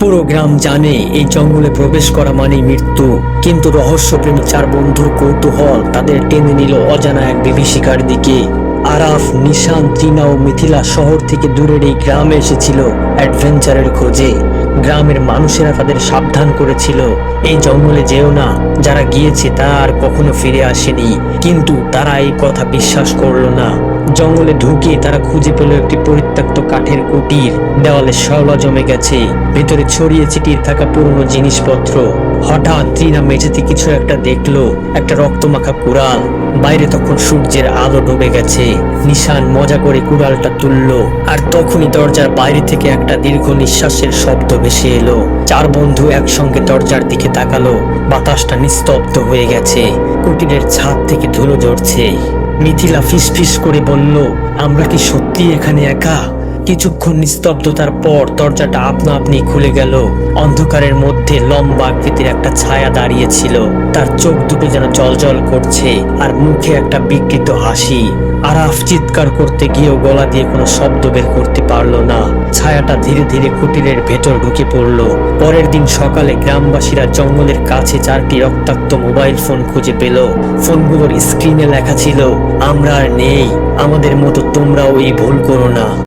পুরো গ্রাম জানে এই জঙ্গলে প্রবেশ করা মানেই মৃত্যু, কিন্তু রহস্যপ্রেমী চার বন্ধুর কৌতূহল তাদের টেনে নিল অজানা এক বিভীষিকার দিকে। আরাফ, নিশান, ত্রিনা ও মিথিলা শহর থেকে দূরের এই গ্রামে এসেছিল অ্যাডভেঞ্চারের খোঁজে। গ্রামের মানুষেরা তাদের সাবধান করেছিল, এই জঙ্গলে যেও না, যারা গিয়েছে তারা আর কখনো ফিরে আসেনি। কিন্তু তারা এই কথা বিশ্বাস করলো না। জঙ্গলে ঢুকে তারা খুঁজে পেল একটি পরিত্যক্ত কাঠের কুটির। দেওয়ালে শ্যাওলা জমে গেছে, ভেতরে ছড়িয়ে ছিটিয়ে থাকা পুরনো জিনিসপত্র। হঠাৎ ত্রিনা মেঝেতে কিছু একটা দেখলো, একটা রক্তমাখা কুড়াল। বাইরে তখন সূর্যের আলো ডুবে গেছে। নিশান মজা করে কুড়ালটা তুললো, আর তখনই দরজার বাইরে থেকে একটা দীর্ঘ নিঃশ্বাসের শব্দ ভেসে এলো। চার বন্ধু একসঙ্গে দরজার দিকে তাকালো। বাতাসটা নিস্তব্ধ হয়ে গেছে, কুটিরের ছাদ থেকে ধুলো ঝরছে। মিথিলা ফিসফিস করে বলল, আমরা কি সত্যি এখানে একা? কিছুক্ষণ নিস্তব্ধতার পর দরজাটা আপনা আপনি খুলে গেল। অন্ধকারের মধ্যে লম্বা আকৃতির একটা ছায়া দাঁড়িয়ে ছিল। তার চোখ দুটো যেন জ্বলজ্বল করছে, আর মুখে একটা বিকৃত হাসি। আরাফ চিৎকার করতে গিয়েও গলা দিয়ে কোনো শব্দ বের করতে পারলো না। ছায়াটা ধীরে ধীরে কুটিরের ভেতর ঢুকে পড়লো। পরের দিন সকালে গ্রামবাসীরা জঙ্গলের কাছে চারটি রক্তাক্ত মোবাইল ফোন খুঁজে পেল। ফোনগুলোর স্ক্রিনে লেখা ছিল, আমরা আর নেই, আমাদের মতো তোমরাও এই ভুল করো না।